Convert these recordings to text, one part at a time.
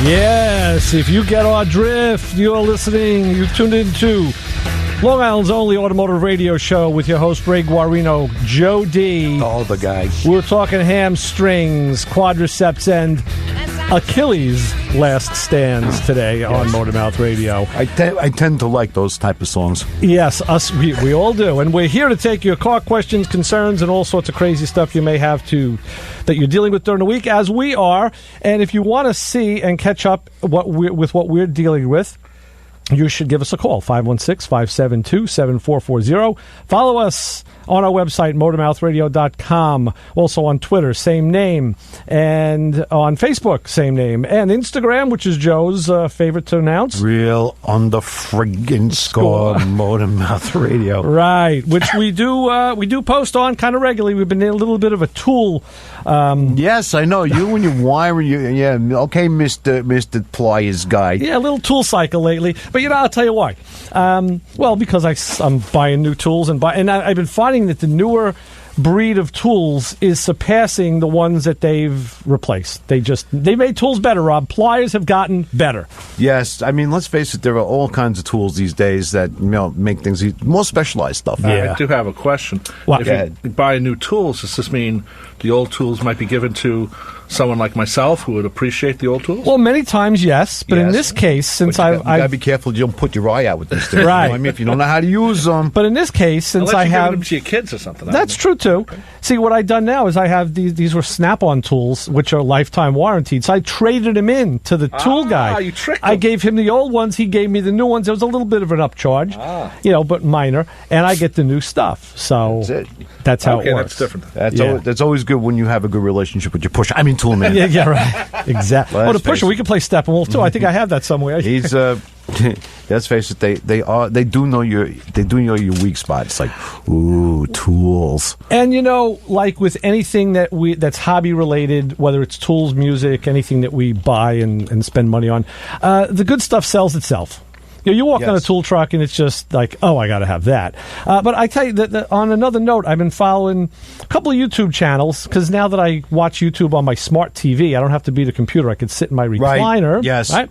Yes, if you get our drift, you're listening, you tuned into Long Island's only automotive radio show with your host, Ray Guarino, Joe D. All the guys. We're talking hamstrings, quadriceps, and Achilles' last stands today on Motormouth Radio. I tend to like those type of songs. Yes, we all do. And we're here to take your car questions, concerns, and all sorts of crazy stuff you may have that you're dealing with during the week, as we are. And if you want to see and catch up with what we're dealing with, you should give us a call, 516-572-7440. Follow us on our website, motormouthradio.com. Also on Twitter, same name. And on Facebook, same name. And Instagram, which is Joe's favorite to announce. Real on the friggin' score, Motormouth Radio. Right, which we do post on kind of regularly. We've been in a little bit of a tool. Yes, I know. You and your wiring, okay, Mr. Pliers guy. Yeah, a little tool cycle lately. But, I'll tell you why. Because I'm buying new tools, and I've been finding that the newer breed of tools is surpassing the ones that they've replaced. They made tools better, Rob. Pliers have gotten better. Yes, I mean, let's face it, there are all kinds of tools these days that make things more specialized stuff. Yeah. I do have a question. What? If you buy new tools, does this mean the old tools might be given to someone like myself who would appreciate the old tools? Well, many times, yes. But in this case, since you gotta be careful you don't put your eye out with these things. Right. You know what I mean? If you don't know how to use them. But in this case, since Unless I you have give them to your kids or something. That's true too. Okay. See, what I've done now is I have these were Snap-on tools, which are lifetime warranted. So I traded them in to the tool guy. You tricked him. I gave him the old ones. He gave me the new ones. There was a little bit of an upcharge, but minor, and I get the new stuff. So that's how it works. That's different. That's always good when you have a good relationship with your pusher. I mean, tool man. yeah, right. Exactly. Well, the pusher. We can play Steppenwolf too. I think I have that somewhere. He's let's face it, they do know your weak spot. It's like, ooh, tools. And like with anything that's hobby related, whether it's tools, music, anything that we buy and spend money on, the good stuff sells itself. You walk on a tool truck and it's just like, oh, I got to have that. But I tell you that on another note, I've been following a couple of YouTube channels because now that I watch YouTube on my smart TV, I don't have to be at a computer. I can sit in my recliner. Right. Yes. Right?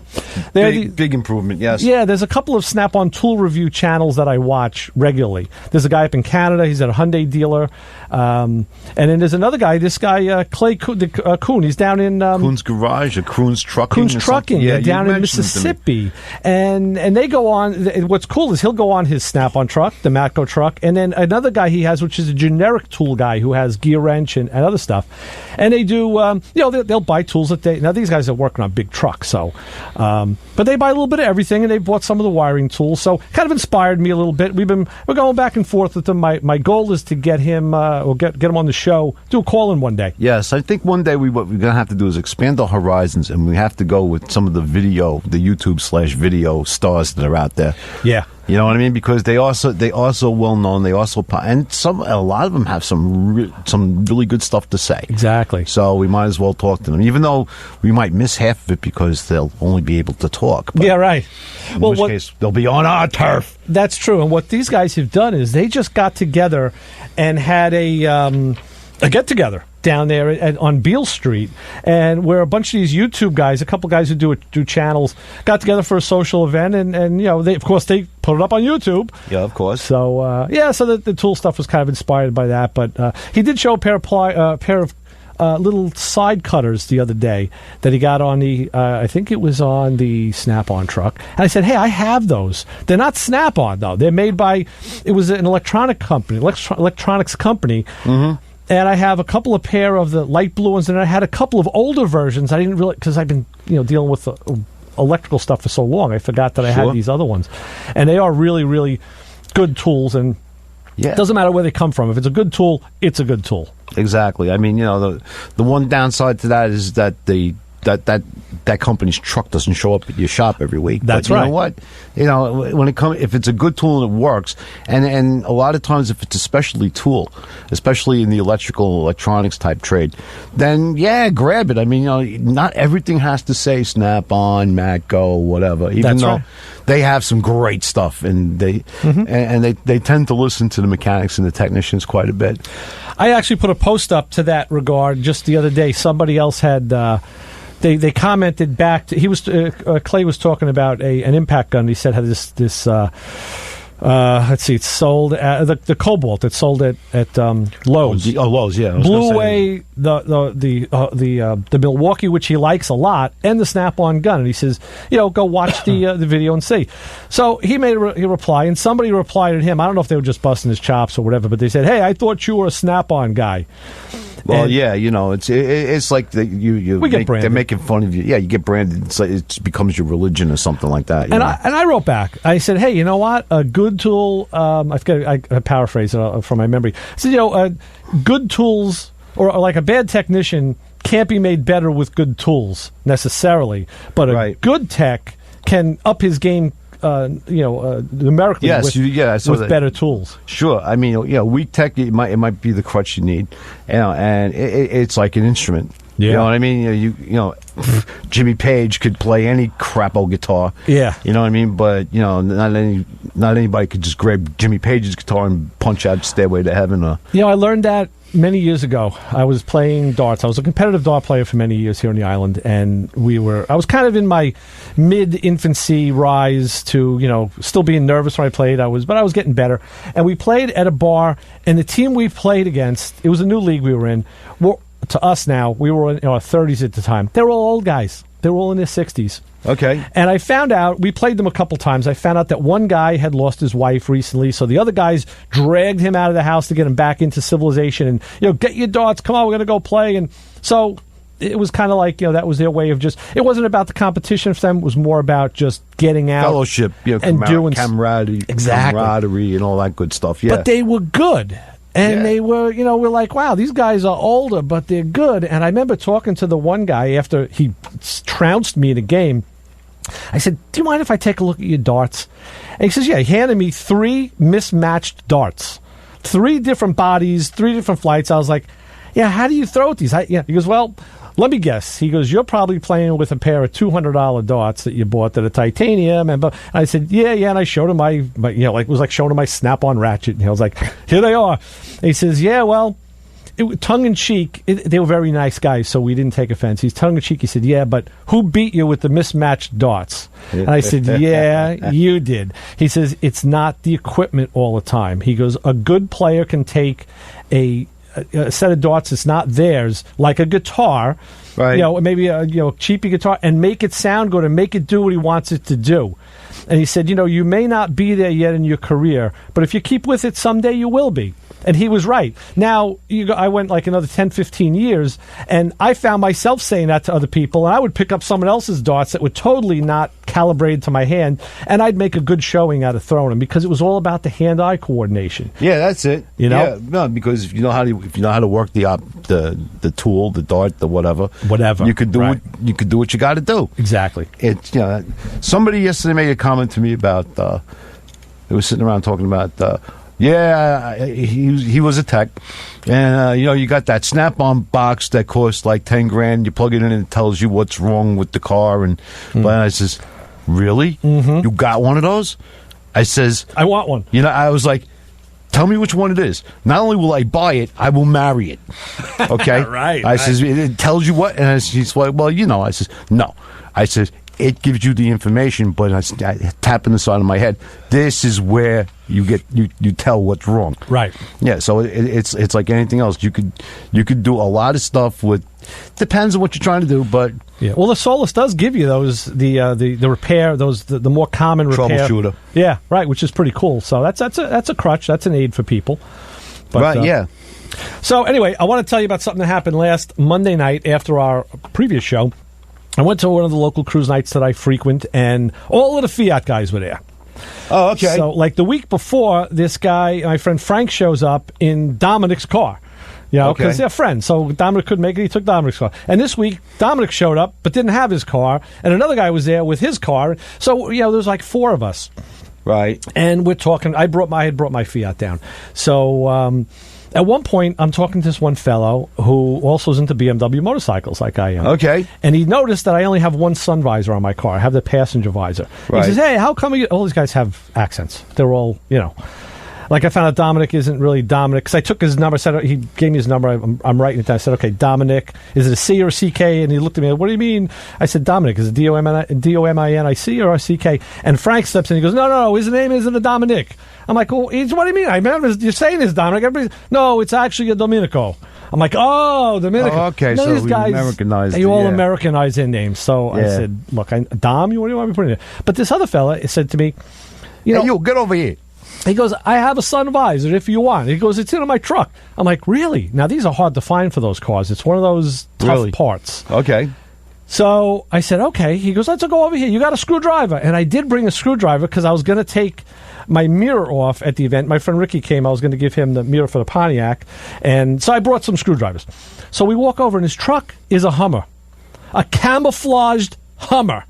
Big improvement. Yes. Yeah. There's a couple of Snap-on tool review channels that I watch regularly. There's a guy up in Canada. He's at a Hyundai dealer. And then there's another guy. This guy Clay Kuhn. He's down in Kuhn's Garage or Kuhn's Trucking. Kuhn's Trucking. Yeah, down in Mississippi. And they go on. What's cool is he'll go on his Snap-on truck, the Matco truck, and then another guy he has, which is a generic tool guy who has gear wrench and other stuff. And they do, they'll buy tools that now these guys are working on big trucks, so, but they buy a little bit of everything, and they bought some of the wiring tools, so kind of inspired me a little bit. We're going back and forth with them. My goal is to get him or get him on the show, do a call in one day. Yes, I think one day what we're going to have to do is expand our horizons, and we have to go with some of the YouTube/video stars that are out there. Yeah. You know what I mean? Because they are so well known. A lot of them have some really good stuff to say. Exactly. So we might as well talk to them, even though we might miss half of it because they'll only be able to talk. But yeah, right. In which case, they'll be on our turf. That's true. And what these guys have done is they just got together and had a get together down there on Beale Street, and where a bunch of these YouTube guys, a couple guys who do channels, got together for a social event, and they put it up on YouTube. Yeah, of course. So so the tool stuff was kind of inspired by that. But he did show a pair of little side cutters the other day that he got on the I think it was on the Snap-on truck, and I said, hey, I have those. They're not Snap-on though. They're made by, it was an electronics company. Mm-hmm. And I have a couple of pair of the light blue ones, and I had a couple of older versions. I didn't really, because I've been dealing with electrical stuff for so long. I forgot that I had these other ones, and they are really, really good tools. And it doesn't matter where they come from. If it's a good tool, it's a good tool. Exactly. I mean, the one downside to that is that that company's truck doesn't show up at your shop every week. That's right. You know what? When it comes, if it's a good tool and it works, and a lot of times if it's a specialty tool, especially in the electronics type trade, then grab it. I mean, not everything has to say Snap-on, Matco, whatever. Even though they have some great stuff, and they tend to listen to the mechanics and the technicians quite a bit. I actually put a post up to that regard just the other day. Somebody else had they commented back. Clay was talking about an impact gun. He said had this. Let's see. It's sold at the Cobalt. It's sold at Lowe's. Lowe's, yeah. Blew away the Milwaukee, which he likes a lot, and the Snap-on gun. And he says, go watch the video and see. So he made a reply, and somebody replied to him. I don't know if they were just busting his chops or whatever, but they said, "Hey, I thought you were a Snap-on guy." Well, yeah, it's like they're making fun of you. Yeah, you get branded. It's like it becomes your religion or something like that. And I wrote back. I said, "Hey, you know what? A good tool." I forget. I paraphrase it from my memory. I said, good tools or like a bad technician can't be made better with good tools necessarily, but a good tech can up his game. Numerically, with better tools. Sure, I mean, weak tech it might be the crutch you need, and it's like an instrument. Yeah. You know what I mean? Jimmy Page could play any crapo guitar. Yeah. You know what I mean? But not anybody could just grab Jimmy Page's guitar and punch out Stairway to Heaven. I learned that many years ago. I was playing darts. I was a competitive dart player for many years here on the island, and I was kind of in my mid-infancy rise to, still being nervous when I played. But I was getting better. And we played at a bar, and the team we played against, it was a new league we were in. To us now, we were in our 30s at the time. They were all old guys. They were all in their 60s. Okay. And I found out, we played them a couple times, I found out that one guy had lost his wife recently, so the other guys dragged him out of the house to get him back into civilization and, get your darts, come on, we're going to go play. And so it was kind of like, that was their way of it wasn't about the competition for them, it was more about just getting out. Fellowship, and doing camaraderie, camaraderie and all that good stuff, yeah. But they were good. And they were, we're like, wow, these guys are older, but they're good. And I remember talking to the one guy after he trounced me in a game. I said, do you mind if I take a look at your darts? And he says, yeah. He handed me 3 mismatched darts. 3 different bodies, 3 different flights. I was like, yeah, how do you throw with these? He goes, well, let me guess. He goes, you're probably playing with a pair of $200 darts that you bought that are titanium. And I said, yeah. And I showed him my it was like showing him my Snap-on ratchet. And I was like, here they are. And he says, yeah, well, tongue-in-cheek, they were very nice guys, so we didn't take offense. He's tongue-in-cheek. He said, yeah, but who beat you with the mismatched darts? And I said, yeah, you did. He says, it's not the equipment all the time. He goes, a good player can take a set of darts that's not theirs, like a guitar, right? Maybe a cheapy guitar, and make it sound good and make it do what he wants it to do. And he said, you may not be there yet in your career, but if you keep with it, someday you will be. And he was right. Now, I went like another 10, 15 years, and I found myself saying that to other people, and I would pick up someone else's darts that were totally not calibrated to my hand, and I'd make a good showing out of throwing them because it was all about the hand-eye coordination. Yeah, that's it. Yeah, no, because if you know how to work the tool, the dart, the whatever, you could do what you got to do. Exactly. It's somebody yesterday made a comment to me about. They were sitting around talking about. He was a tech, and you got that Snap-on box that costs like $10,000. You plug it in and it tells you what's wrong with the car. And but I says, really? Mm-hmm. You got one of those? I says, I want one. I was like, tell me which one it is. Not only will I buy it, I will marry it. Okay, right. Says it tells you what, and he's like, well, I says no. I says it gives you the information, but I tap in the side of my head. This is where you tell what's wrong. Right. Yeah. So it's like anything else. You could do a lot of stuff with. Depends on what you're trying to do, but yeah. Well, the Solus does give you those the repair the more common repair troubleshooter. Yeah. Right. Which is pretty cool. So that's a crutch. That's an aid for people. But, right. Yeah. So anyway, I want to tell you about something that happened last Monday night after our previous show. I went to one of the local cruise nights that I frequent, and all of the Fiat guys were there. Oh, okay. So, like the week before, this guy, my friend Frank, shows up in Dominic's car. Because they're friends. So Dominic couldn't make it. He took Dominic's car. And this week, Dominic showed up, but didn't have his car. And another guy was there with his car. So, there's like 4 of us. Right. And we're talking. I had brought my Fiat down. So, at one point, I'm talking to this one fellow who also is into BMW motorcycles like I am. Okay. And he noticed that I only have one sun visor on my car. I have the passenger visor. Right. He says, hey, how come all these guys have accents? They're all, Like I found out Dominic isn't really Dominic because I took his number. Said he gave me his number. I'm writing it down. I said, "Okay, Dominic. Is it a C or a CK?" And he looked at me. What do you mean? I said, "Dominic. Is it Dominic or a CK?" And Frank steps in. He goes, "No. His name isn't a Dominic." I'm like, "Well, what do you mean? I remember you're saying it's Dominic." No, it's actually a Domenico. I'm like, "Oh, Domenico." Oh, okay, no, so these we guys, Americanized they it, all yeah. Americanized their names. So I said, "Look, Dom, what do you want me to put in there?" But this other fella said to me, "You know, Hey, you get over here." He goes, "I have a sun visor if you want." He goes, "It's in my truck." I'm like, "Really?" Now, these are hard to find for those cars. It's one of those tough parts. Okay. So I said, "Okay." He goes, "Let's go over here. You got a screwdriver." And I did bring a screwdriver because I was going to take my mirror off at the event. My friend Ricky came. I was going to give him the mirror for the Pontiac. And so I brought some screwdrivers. So we walk over, and his truck is a Hummer. A camouflaged Hummer.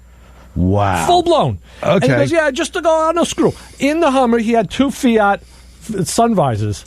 Wow. Full blown. Okay. And he goes, "Yeah, just to go on a screw." In the Hummer, he had 2 Fiat sun visors.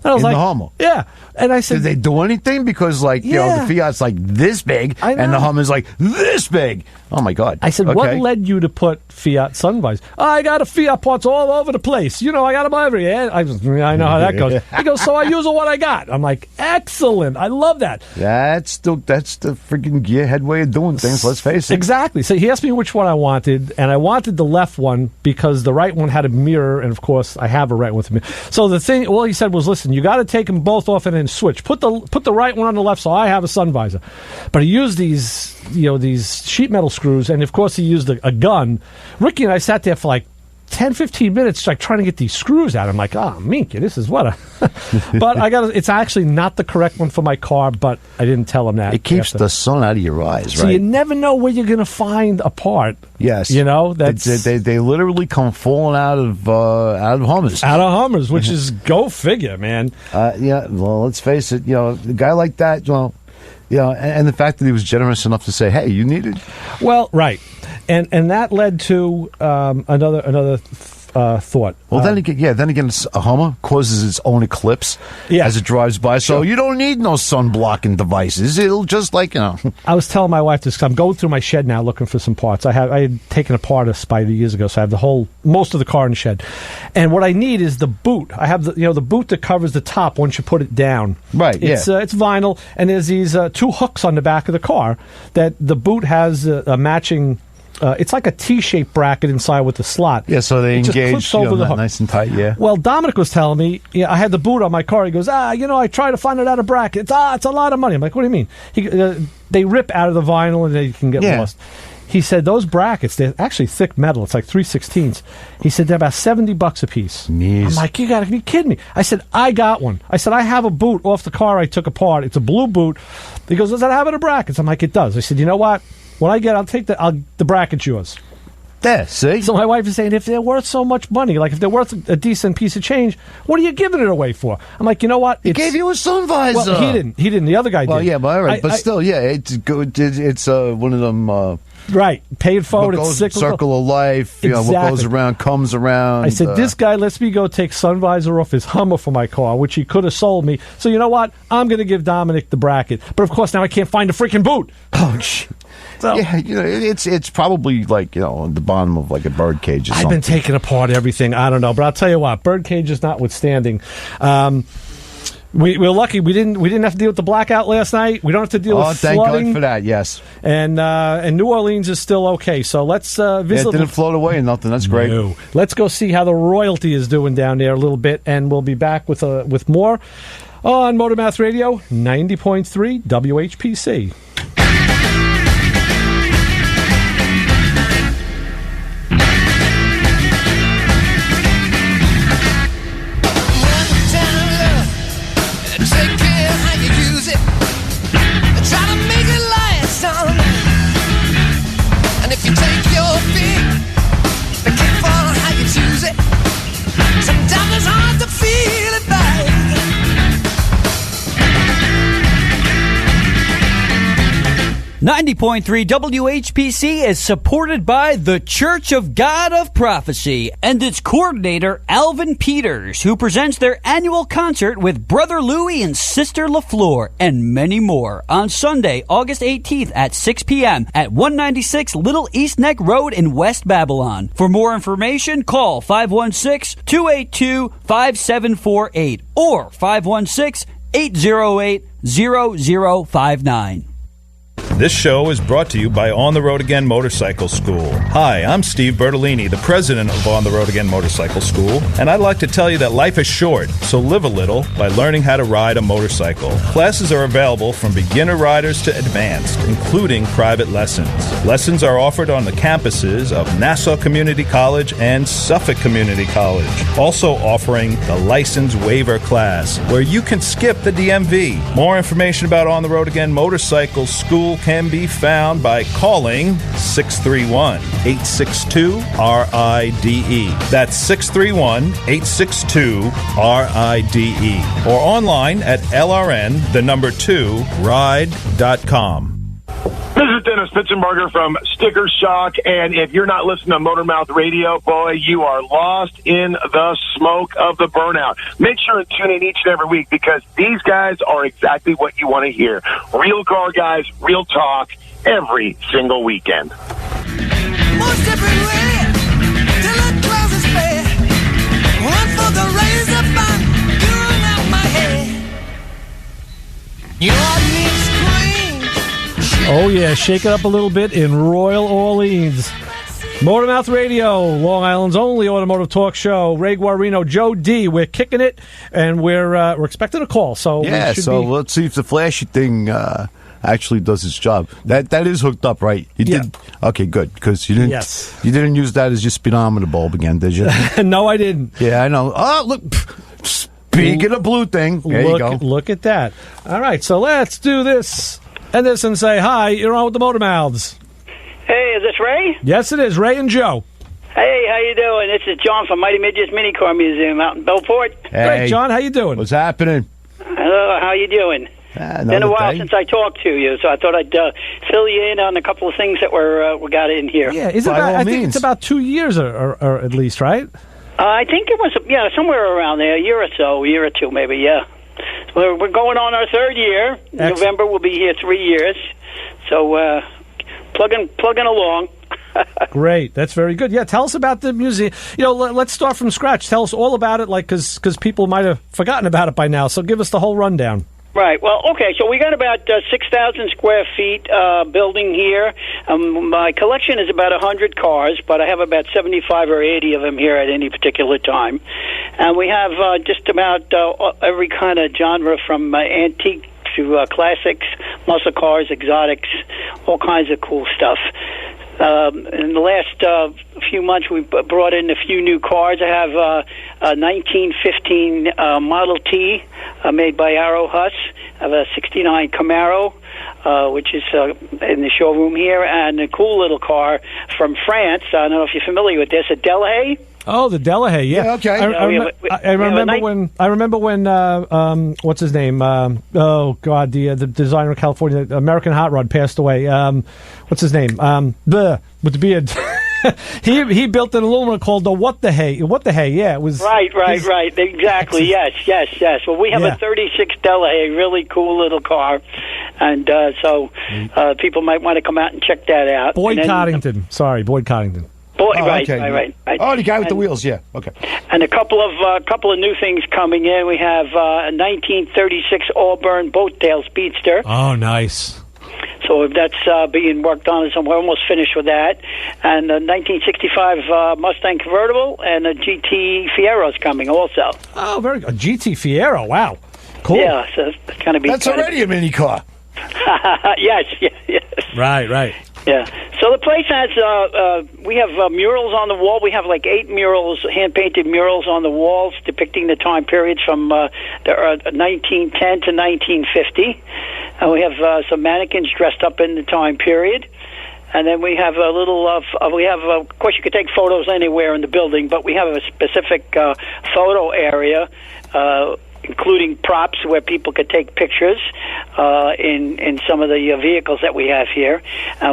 And I was In like, the Hummer? Yeah. And I said, Did they do anything? Because, like, you know, Yeah. the Fiat's like this big, I and the know. Hummer's like this big. Oh, my God. I said, okay. "What led you to put Fiat sun visors?" "I got a Fiat parts all over the place. You know, I got them everywhere." I know how that goes. He goes, "So I use what I got." I'm like, "Excellent. I love that." That's the freaking gearhead way of doing things, let's face it. Exactly. So he asked me which one I wanted, and I wanted the left one because the right one had a mirror, and of course I have a right one with a mirror. So the thing, all he said was, "Listen, you got to take them both off and then switch. Put the right one on the left, so I have a sun visor." But he used these sheet metal screws, and of course he used a gun. Ricky and I sat there for like 10, 15 minutes, like trying to get these screws out. I'm like, Minky, this is what a... But it's actually not the correct one for my car, but I didn't tell him that. It keeps the sun out of your eyes, So right? you never know where you're going to find a part. Yes. You know, that's... They literally come falling out of Hummers. Out of Hummers, which is go figure, man. Yeah, well, let's face it, a guy like that, and the fact that he was generous enough to say, "Hey, you need it." Well, right. And that led to another thought. Well, then again, a Hummer causes its own eclipse as it drives by, so you don't need no sun blocking devices. It'll just I was telling my wife this because I'm going through my shed now looking for some parts. I had taken apart a Spider years ago, so I have most of the car in the shed. And what I need is the boot. I have the boot that covers the top once you put it down. Right. It's vinyl, and there's these 2 hooks on the back of the car that the boot has a matching. It's like a T-shaped bracket inside with the slot. Yeah, so they just engage clips over the hook. nice and tight, yeah. Well, Dominic was telling me, I had the boot on my car. He goes, I tried to find it out of bracket. It's a lot of money. I'm like, what do you mean? They rip out of the vinyl and they can get lost. He said those brackets, they're actually thick metal. It's like 3/16. He said they're about $70 a piece. Jeez. I'm like, you got to be kidding me. I said, I got one. I said, I have a boot off the car I took apart. It's a blue boot. He goes, does that have it in brackets? I'm like, it does. I said, you know what? When I get, I'll take the bracket's yours. There, see? So my wife is saying, if they're worth so much money, like if they're worth a decent piece of change, what are you giving it away for? I'm like, you know what? He gave you a sun visor. Well, he didn't. He didn't. The other guy did. Well, yeah, but all right. But still, yeah, it's good. It's one of them... right. Paid forward. It's cyclical. Circle of life. Exactly. What goes around comes around. I said, this guy lets me go take sun visor off his Hummer for my car, which he could have sold me. So you know what? I'm going to give Dominic the bracket. But of course, now I can't find the freaking boot. Oh, shit. So, yeah, it's probably like, on the bottom of like a bird cage or something. I've been taking apart everything. I don't know. But I'll tell you what, bird cages notwithstanding, we're lucky we didn't have to deal with the blackout last night. We don't have to deal with thank flooding. God for that, yes. And New Orleans is still okay. So let's visit. It didn't float away or nothing. That's great. No. Let's go see how the royalty is doing down there a little bit, and we'll be back with more on Motor Mouth Radio 90.3 WHPC. 90.3 WHPC is supported by the Church of God of Prophecy and its coordinator, Alvin Peters, who presents their annual concert with Brother Louie and Sister LaFleur and many more on Sunday, August 18th at 6 p.m. at 196 Little East Neck Road in West Babylon. For more information, call 516-282-5748 or 516-808-0059. This show is brought to you by On the Road Again Motorcycle School. Hi, I'm Steve Bertolini, the president of On the Road Again Motorcycle School, and I'd like to tell you that life is short, so live a little by learning how to ride a motorcycle. Classes are available from beginner riders to advanced, including private lessons. Lessons are offered on the campuses of Nassau Community College and Suffolk Community College, also offering the license waiver class, where you can skip the DMV. More information about On the Road Again Motorcycle School can be found by calling 631-862-RIDE. That's 631-862-RIDE. Or online at LRN2ride.com. This is Dennis Pitzenberger from Sticker Shock, and if you're not listening to Motormouth Radio, boy, you are lost in the smoke of the burnout. Make sure and tune in each and every week, because these guys are exactly what you want to hear. Real car guys, real talk, every single weekend. Most everywhere, till the clouds is fair. One for the razor fun, doing out my hair. Your lips scream. Oh, yeah, shake it up a little bit in Royal Orleans. Motormouth Radio, Long Island's only automotive talk show. Ray Guarino, Joe D. We're kicking it, and we're expecting a call. So yeah, so let's see if the flashy thing actually does its job. That is hooked up, right? You did. Okay, good, because you didn't. Yes. You didn't use that as your speedometer bulb again, did you? No, I didn't. Yeah, I know. Oh, look. Speaking of blue thing, there you go. Look at that. All right, so let's do this and this and say hi. You're on with the Motor Mouths. Hey, is this Ray? Yes, it is. Ray and Joe. Hey, how you doing? This is John from Mighty Midget Mini Car Museum out in Belport. Hey, great, John. How you doing? What's happening? Hello, how you doing? Been a while since I talked to you, so I thought I'd fill you in on a couple of things that we got in here. Yeah, I think it's about 2 years or at least, right? I think it was somewhere around there, a year or two maybe. Yeah, we're going on our third year. Excellent. November we'll be here 3 years, so plugging along. Great, that's very good. Yeah, tell us about the museum. Let's start from scratch. Tell us all about it, because people might have forgotten about it by now. So give us the whole rundown. Right. Well, okay, so we got about 6,000 square feet building here. My collection is about 100 cars, but I have about 75 or 80 of them here at any particular time. And we have just about every kind of genre, from antique to classics, muscle cars, exotics, all kinds of cool stuff. In the last few months, we've brought in a few new cars. I have a 1915 Model T made by Arrow Huss. I have a 69 Camaro, which is in the showroom here, and a cool little car from France. I don't know if you're familiar with this, a Delahaye. Oh, the Delahaye, yeah. Okay. I remember when what's his name? Oh God, the designer of California, American Hot Rod, passed away. What's his name? With the beard. he built an aluminum called the What the Hay. Yeah, it was right. Exactly. Yes. Well, we have a 36 Delahaye, really cool little car, and so people might want to come out and check that out. Boyd Coddington. Right. Oh, the guy with the wheels, yeah. Okay. And a couple of new things coming in. We have a 1936 Auburn Boattail Speedster. Oh, nice. So that's being worked on, so we're almost finished with that. And a 1965 Mustang convertible, and a GT Fiero's coming also. Oh, very good. A GT Fiero, wow. Cool. Yeah, so it's going to be... That's already a mini car. Yes. Right. Yeah. So the place has, we have murals on the wall. We have like 8 murals, hand-painted murals on the walls depicting the time periods from 1910 to 1950. And we have some mannequins dressed up in the time period. And then we have a little, of course, you could take photos anywhere in the building, but we have a specific photo area including props where people could take pictures in some of the vehicles that we have here.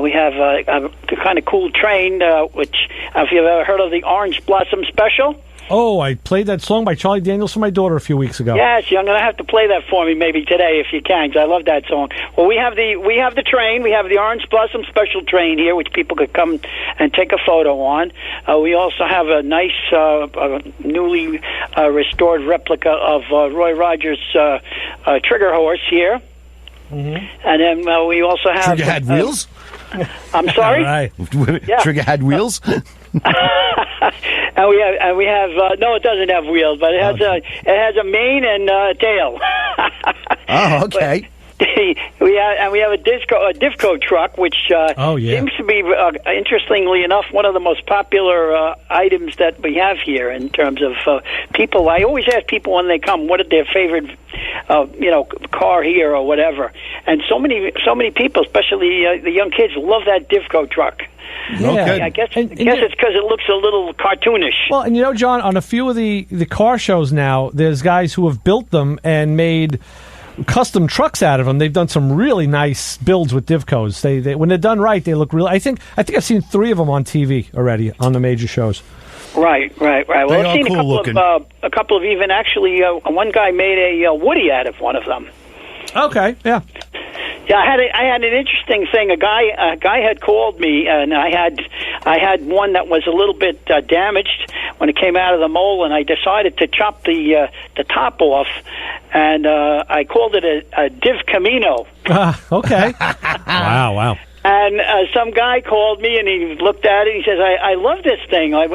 We have a kind of cool train, which, if you've ever heard of the Orange Blossom Special. Oh, I played that song by Charlie Daniels for my daughter a few weeks ago. Yes, you're going to have to play that for me maybe today if you can, 'cause I love that song. Well, we have the train. We have the Orange Blossom Special train here, which people could come and take a photo on. We also have a nice, newly restored replica of Roy Rogers' Trigger Horse here. Mm-hmm. And then we also have... Trigger had wheels? I'm sorry? Right. Yeah. Trigger had wheels? And we have no, it doesn't have wheels, but it has a mane and a tail. Oh, okay. we have a Divco truck, which seems to be, interestingly enough, one of the most popular items that we have here in terms of people. I always ask people when they come, what is their favorite, car here or whatever. And so many people, especially the young kids, love that Divco truck. Yeah, okay. I guess it's because it looks a little cartoonish. Well, and John, on a few of the car shows now, there's guys who have built them and made custom trucks out of them. They've done some really nice builds with Divcos. They when they're done right, they look real. I think I've seen 3 of them on TV already on the major shows. Right. Well, I've seen a couple of even actually. One guy made a Woody out of one of them. Okay, yeah. Yeah, I had an interesting thing. A guy had called me, and I had one that was a little bit damaged when it came out of the mold, and I decided to chop the top off, and I called it a Div Camino. Okay. Wow. And some guy called me, and he looked at it. He says, "I love this thing. I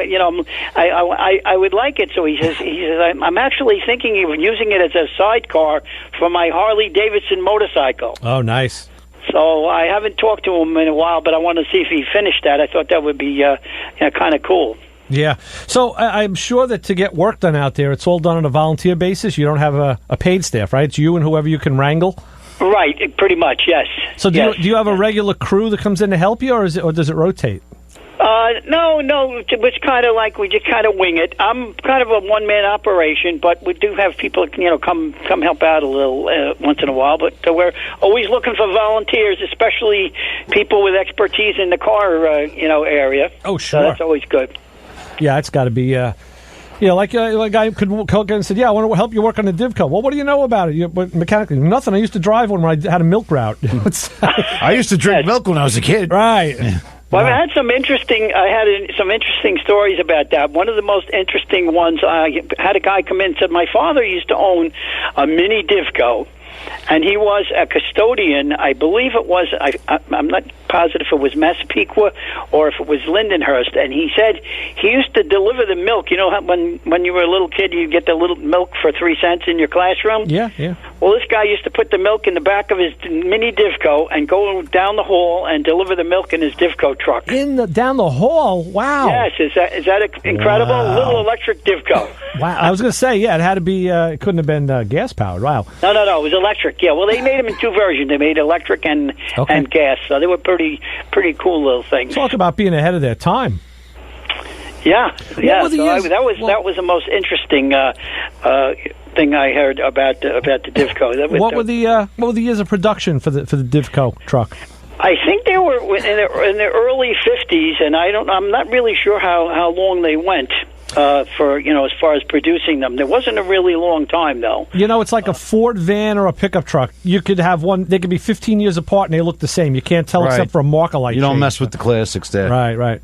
would like it." So he says, "I'm actually thinking of using it as a sidecar for my Harley Davidson motorcycle." Oh, nice. So I haven't talked to him in a while, but I want to see if he finished that. I thought that would be kind of cool. Yeah. So I'm sure that to get work done out there, it's all done on a volunteer basis. You don't have a paid staff, right? It's you and whoever you can wrangle. Right, pretty much, yes. So do you have a regular crew that comes in to help you, or does it rotate? No, it's kind of like we just kind of wing it. I'm kind of a one-man operation, but we do have people, come help out a little once in a while. But we're always looking for volunteers, especially people with expertise in the car, area. Oh, sure. So that's always good. Yeah, it's got to be... like a guy could call and said, "Yeah, I want to help you work on the Divco." Well, what do you know about it? But mechanically, nothing. I used to drive one when I had a milk route. I used to drink milk when I was a kid. Right. Well, I had some interesting stories about that. One of the most interesting ones, I had a guy come in and said, my father used to own a mini Divco, and he was a custodian. I believe it was, I'm not positive if it was Massapequa or if it was Lindenhurst, and he said he used to deliver the milk. You know how when you were a little kid, you get the little milk for 3 cents in your classroom? Yeah. Well, this guy used to put the milk in the back of his mini Divco and go down the hall and deliver the milk in his Divco truck. Down the hall? Wow. Yes, is that incredible? Wow. Little electric Divco. Wow, I was going to say, it had to be, it couldn't have been gas-powered. Wow. No, it was electric, yeah. Well, they made them in 2 versions. They made electric and gas, so they were pretty cool little things. Talk about being ahead of their time. Yeah. So that was the most interesting thing I heard about the Divco. What were the years of production for the Divco truck? I think they were in the early 50s, and I'm not really sure how long they went. For as far as producing them, there wasn't a really long time though. It's like a Ford van or a pickup truck. You could have one; they could be 15 years apart and they look the same. You can't tell except for a marker light. You don't mess with the classics there. Right.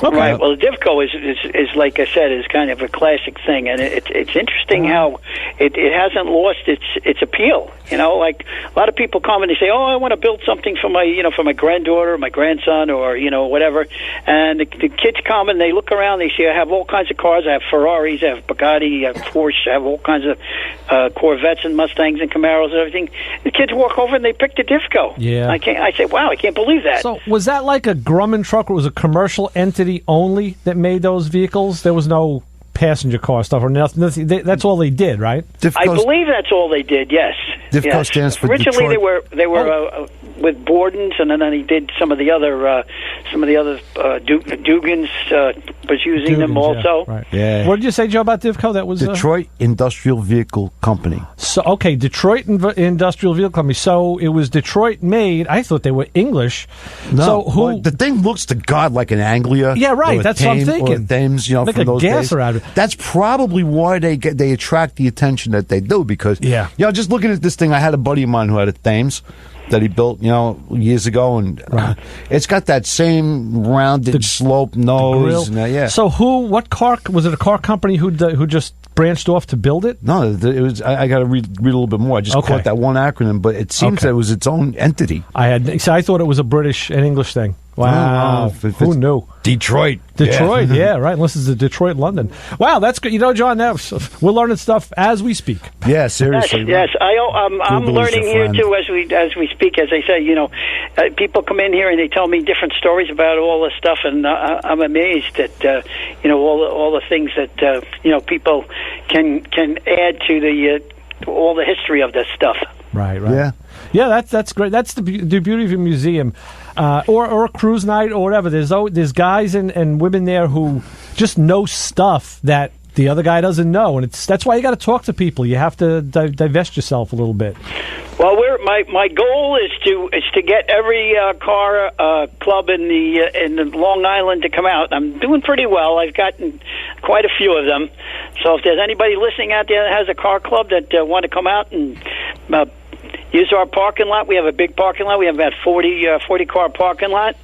Okay. Right. Well, the Divco is like I said, is kind of a classic thing, and it's interesting how it hasn't lost its appeal. Like a lot of people come and they say, "Oh, I want to build something for my granddaughter, my grandson, or whatever." And the kids come and they look around. They see I have all kinds of cars. I have Ferraris, I have Bugatti, I have Porsche, I have all kinds of Corvettes and Mustangs and Camaros and everything. The kids walk over and they pick the Divco. Yeah. I say, wow, I can't believe that. So was that like a Grumman truck, or was a commercial entity only that made those vehicles? There was no passenger car stuff or nothing. That's all they did, right? I believe that's all they did. Yes. Divco stands for originally Detroit. they were with Borden's, and then he did some of the other Dugans, was using them also. Right. Yeah. What did you say, Joe, about Divco? That was Detroit Industrial Vehicle Company. So okay, Detroit Industrial Vehicle Company. So it was Detroit made. I thought they were English. No, So who? well, the thing looks to God like an Anglia. Yeah, right, or a that's what I'm Thames, thinking. Or a Thames, Like from a those gasser days. out of it. That's probably why they attract the attention that they do. Because just looking at this thing, I had a buddy of mine who had a Thames that he built, years ago, and it's got that same rounded slope nose. And, So what car was it? A car company who just branched off to build it? No, it was. I got to read a little bit more. I just caught that one acronym, but it seems that it was its own entity. I thought it was a British and English thing. Wow, who knew? Detroit, yeah, right. Unless it's a Detroit, London. Wow, that's good. John, we're learning stuff as we speak. Yeah, seriously. Yes. I'm learning here too as we speak. As I say, people come in here and they tell me different stories about all this stuff, and I'm amazed at all the things that people can add to all the history of this stuff. Right. Yeah. That's great. That's the beauty of a museum, or a cruise night or whatever. There's guys and women there who just know stuff that the other guy doesn't know, and that's why you got to talk to people. You have to divest yourself a little bit. Well, my goal is to get every car club in the Long Island to come out. I'm doing pretty well. I've gotten quite a few of them. So if there's anybody listening out there that has a car club that want to come out and use our parking lot, we have a big parking lot. We have about 40 car parking lot.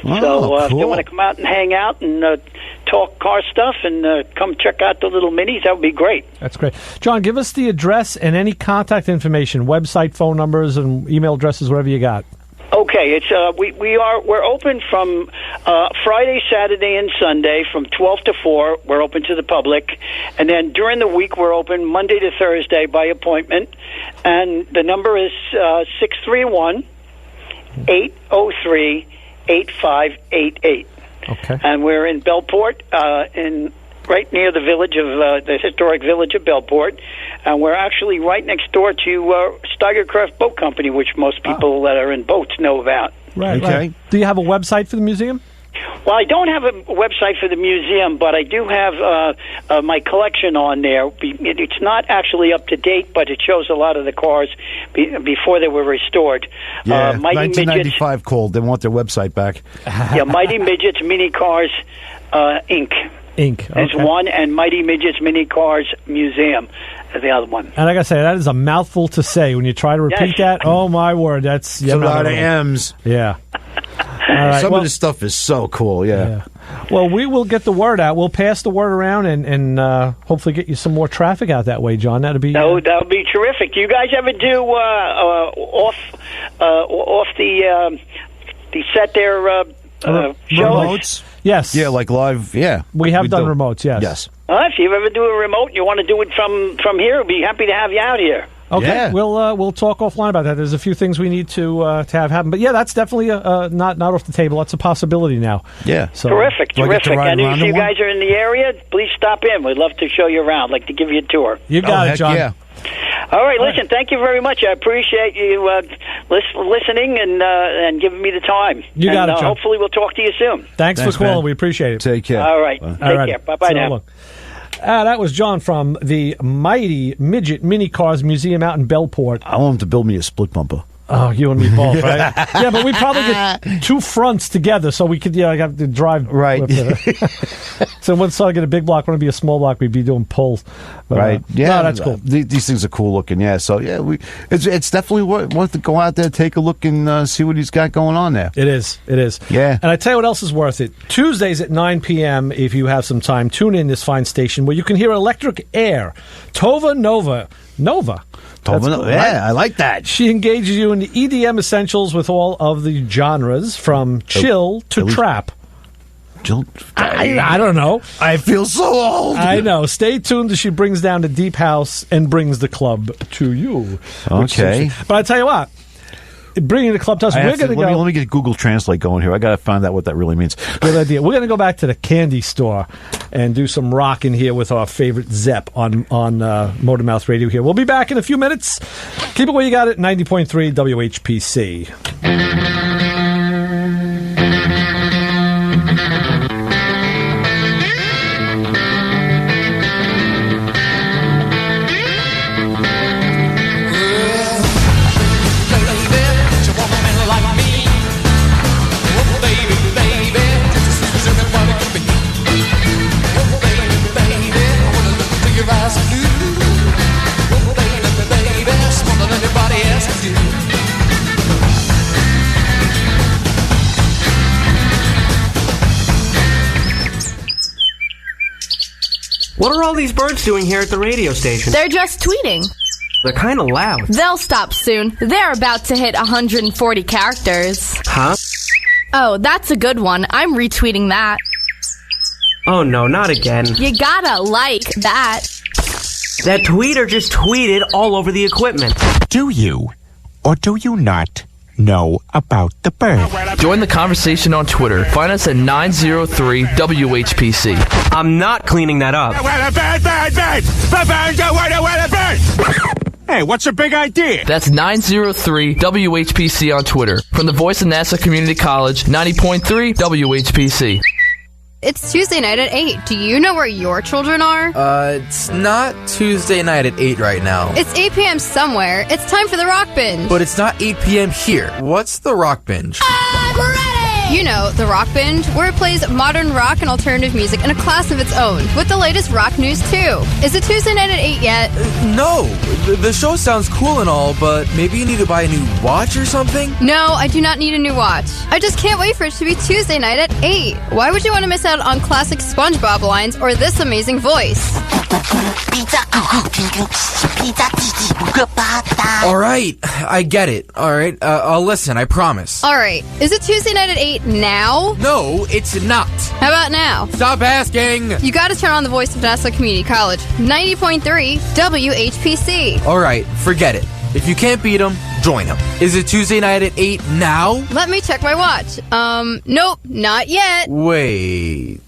So if they want to come out and hang out and talk car stuff and come check out the little minis, that would be great. That's great. John, give us the address and any contact information, website, phone numbers, and email addresses, whatever you got. Okay, it's we're open from Friday, Saturday, and Sunday from 12 to 4. We're open to the public, and then during the week we're open Monday to Thursday by appointment. And the number is 631-803-8588. Okay. And we're in Bellport, right near the village of the historic village of Bellport, and we're actually right next door to Steigercraft Boat Company, which most people that are in boats know about. Right. Right. Do you have a website for the museum? Well, I don't have a website for the museum, but I do have my collection on there. It's not actually up to date, but it shows a lot of the cars before they were restored. Yeah, Mighty 1995 Midgets, called. They want their website back. Yeah, Mighty Midgets Mini Cars, Inc. is one, and Mighty Midgets Mini Cars Museum is the other one. And like I say, that is a mouthful to say. When you try to repeat that, oh my word, that's a lot of M's. Yeah. All right, Some of this stuff is so cool, yeah. Well, we will get the word out. We'll pass the word around and hopefully get you some more traffic out that way, John. That would be terrific. Do you guys ever do off the set there shows? Remotes? Yes. Yeah, like live, yeah. We have done remotes, yes. Yes. If you ever do a remote and you want to do it from here, we'd be happy to have you out here. Okay, yeah. We'll talk offline about that. There's a few things we need to have happen, but yeah, that's definitely not off the table. That's a possibility now. Yeah, so, terrific. And if you guys are in the area, please stop in. We'd love to show you around, like to give you a tour. You got it, John. Yeah. All right, listen. Thank you very much. I appreciate you listening and giving me the time. You got it, John. Hopefully, we'll talk to you soon. Thanks for calling. Man. We appreciate it. Take care. All right. Take care. Bye-bye now. That was John from the Mighty Midget Mini Cars Museum out in Bellport. I want him to build me a split bumper. Oh, you and me both, right? Yeah, but we probably get two fronts together, so we could have to drive. Right. So one side get a big block, one would be a small block. We'd be doing pulls. But, right. Yeah, no, that's cool. These things are cool looking. Yeah. So yeah, it's definitely worth to go out there, take a look, and see what he's got going on there. It is. Yeah. And I tell you what else is worth it. Tuesdays at 9 p.m. If you have some time, tune in this fine station where you can hear Electric Air, Tova Nova. Cool, yeah, right? I like that. She engages you in the EDM essentials with all of the genres, from chill to trap. I don't know. I feel so old. I know. Stay tuned as she brings down the deep house and brings the club to you. Okay. But I tell you what, bringing the club to us, we're going to go. Let me get Google Translate going here. I got to find out what that really means. Good idea. We're going to go back to the candy store and do some rocking here with our favorite Zepp on Motormouth Radio here. We'll be back in a few minutes. Keep it where you got it, 90.3 WHPC. What are all these birds doing here at the radio station? They're just tweeting. They're kind of loud. They'll stop soon. They're about to hit 140 characters. Huh? Oh, that's a good one. I'm retweeting that. Oh no, not again. You gotta like that. That tweeter just tweeted all over the equipment. Do you, or do you not, know about the bird? Join the conversation on Twitter. Find us at 903-WHPC. I'm not cleaning that up. Hey, what's your big idea? That's 903-WHPC on Twitter. From the voice of NASA Community College, 90.3 WHPC. It's Tuesday night at 8. Do you know where your children are? It's not Tuesday night at 8 right now. It's 8 p.m. somewhere. It's time for the Rock Binge. But it's not 8 p.m. here. What's the Rock Binge? I'm ready! You know, the Rock Binge, where it plays modern rock and alternative music in a class of its own, with the latest rock news, too. Is it Tuesday night at 8 yet? No. The show sounds cool and all, but maybe you need to buy a new watch or something? No, I do not need a new watch. I just can't wait for it to be Tuesday night at 8. Why would you want to miss out on classic SpongeBob lines or this amazing voice? All right, I get it. All right, I'll listen, I promise. All right, is it Tuesday night at 8 now? No, it's not. How about now? Stop asking. You gotta turn on the voice of Nassau Community College, 90.3 WHPC. All right, forget it. If you can't beat them, join them. Is it Tuesday night at 8 now? Let me check my watch. Nope, not yet. Wait.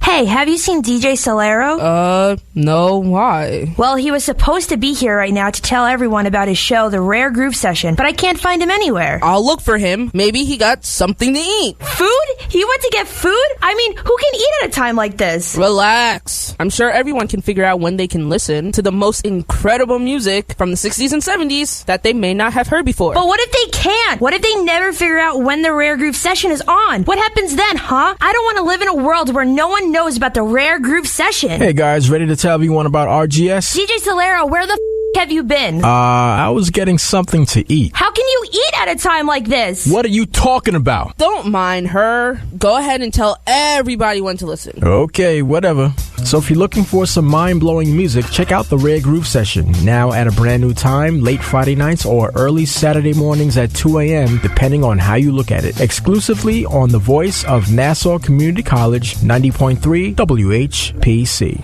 Hey, have you seen DJ Solero? No, why? Well, he was supposed to be here right now to tell everyone about his show, The Rare Groove Session, but I can't find him anywhere. I'll look for him. Maybe he got something to eat. Food? He went to get food? I mean, who can eat at a time like this? Relax. I'm sure everyone can figure out when they can listen to the most incredible music from the 60s and 70s that they may not have heard before. But what if they can't? What if they never figure out when the Rare Groove Session is on? What happens then, huh? I don't want to live in a world where no one knows about the Rare Groove Session. Hey guys, ready to tell everyone about RGS? DJ Solero, where the have you been? I was getting something to eat. How can you eat at a time like this? What are you talking about? Don't mind her. Go ahead and tell everybody when to listen. Okay, whatever. So if you're looking for some mind-blowing music, check out the Rare Groove Session, now at a brand new time, late Friday nights or early Saturday mornings at 2 a.m., depending on how you look at it. Exclusively on the voice of Nassau Community College, 90.3 WHPC.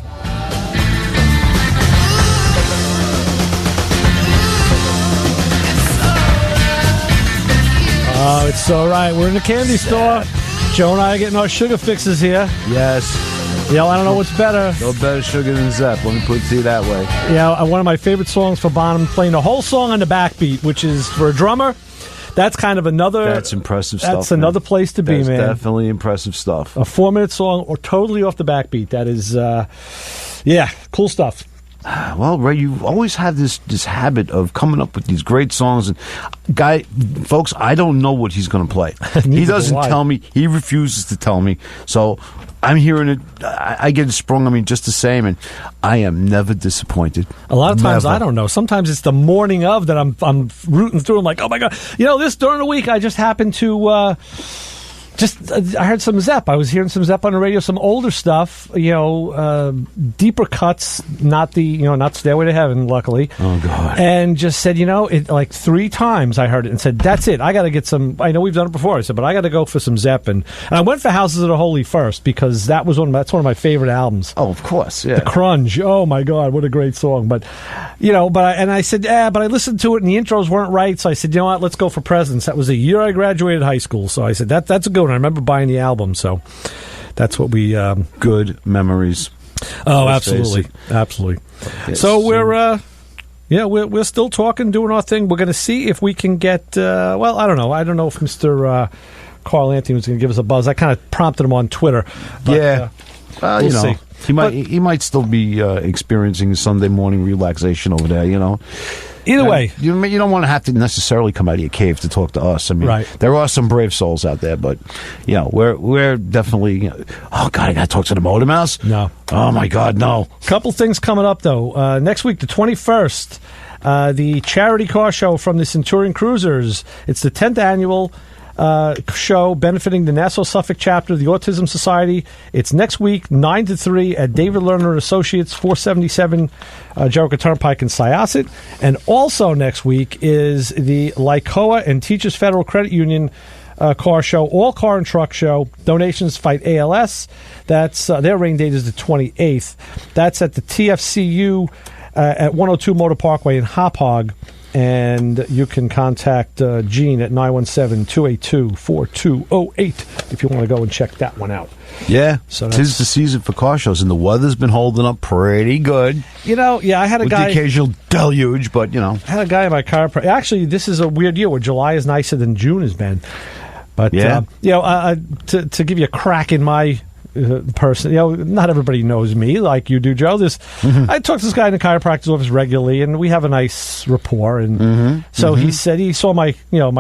Oh, it's all right. We're in the candy store. Joe and I are getting our sugar fixes here. Yes. Yeah, I don't know what's better. No better sugar than Zepp. Let me put it to you that way. Yeah, one of my favorite songs for Bonham, playing the whole song on the backbeat, which is for a drummer. That's kind of another... That's impressive stuff. That's another place to be, man. That's definitely impressive stuff. A 4-minute song or totally off the backbeat. That is, yeah, cool stuff. Well, Ray, you always have this habit of coming up with these great songs. And folks, I don't know what he's going to play. He doesn't tell me. He refuses to tell me. So I'm hearing it. I get it sprung on me just the same, and I am never disappointed. A lot of times, I don't know. Sometimes it's the morning of that I'm rooting through. I'm like, oh my god, this during the week I just happened to. I heard some Zepp. I was hearing some Zepp on the radio, some older stuff, deeper cuts, not Stairway to Heaven, luckily. Oh, God. And just said, it like 3 times I heard it and said, that's it. I got to get some, I know we've done it before. I said, but I got to go for some Zepp. And I went for Houses of the Holy first because that's one of my favorite albums. Oh, of course, yeah. The Crunge. Oh, my God, what a great song. But, I said, but I listened to it and the intros weren't right. So I said, you know what, let's go for Presidents. That was the year I graduated high school. So I said, that's a good one. I remember buying the album, so that's what we... Good memories. Oh, absolutely. Absolutely. Yes, so we're still talking, doing our thing. We're going to see if we can get... I don't know. I don't know if Mr. Carl Anthony was going to give us a buzz. I kind of prompted him on Twitter. But, yeah. We'll see. He might still be experiencing Sunday morning relaxation over there, Either way. You don't want to have to necessarily come out of your cave to talk to us. I mean, right. There are some brave souls out there, but, we're definitely... oh, God, I got to talk to the Motor Mouse? No. Oh, my God, no. Couple things coming up, though. Next week, the 21st, the charity car show from the Centurion Cruisers. It's the 10th annual. show benefiting the Nassau Suffolk chapter of the Autism Society. It's next week, 9 to 3 at David Lerner Associates, 477 Jericho Turnpike in Syosset. And also next week is the Lycoa and Teachers Federal Credit Union car show, all car and truck show. Donations fight ALS. That's their rain date is the 28th. That's at the TFCU at 102 Motor Parkway in Hop Hog. And you can contact Gene at 917-282-4208 if you want to go and check that one out. Yeah, so tis the season for car shows, and the weather's been holding up pretty good. You know, yeah, I had a guy... With the occasional deluge, but, you know. I had a guy in my car... Actually, this is a weird year where July is nicer than June has been. But, yeah. To give you a crack in my... person, you know, not everybody knows me like you do, Joe. I talk to this guy in the chiropractor's office regularly, and we have a nice rapport. And so he said he saw my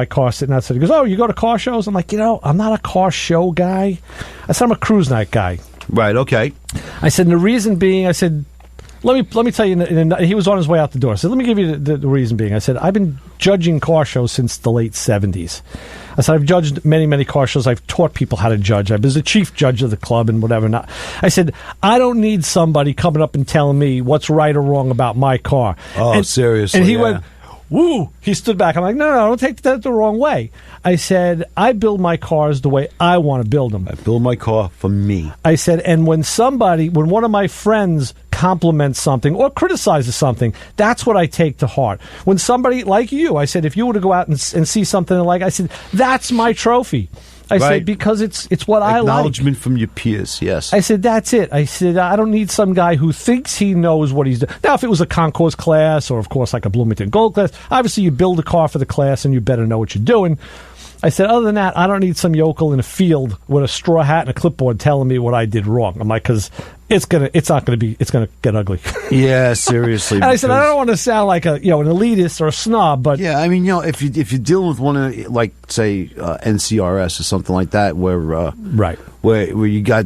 car sitting outside. He goes, "Oh, you go to car shows?" I'm like, I'm not a car show guy. I said I'm a cruise night guy. Right. Okay. I said, and the reason being, I said, let me tell you. He was on his way out the door. I said, let me give you the reason being. I said, I've been judging car shows since the late 70s. I said, I've judged many, many car shows. I've taught people how to judge. I was the chief judge of the club and whatever. Not. I said, I don't need somebody coming up and telling me what's right or wrong about my car. Oh, seriously. And he went, woo. He stood back. I'm like, no, don't take that the wrong way. I said, I build my cars the way I want to build them. I build my car for me. I said, and when one of my friends compliments something or criticizes something, that's what I take to heart. When somebody like you, I said, if you were to go out and see something I said, that's my trophy. I said, because it's what I like. Acknowledgement from your peers, yes. I said, that's it. I said, I don't need some guy who thinks he knows what he's doing. Now, if it was a concourse class or, of course, like a Bloomington Gold class, obviously you build a car for the class and you better know what you're doing. I said, other than that, I don't need some yokel in a field with a straw hat and a clipboard telling me what I did wrong. I'm like, because it's gonna get ugly. Yeah, seriously. And I said, I don't want to sound like an elitist or a snob, but yeah, I mean, if you deal with one of say NCRS or something like that, where right, where you got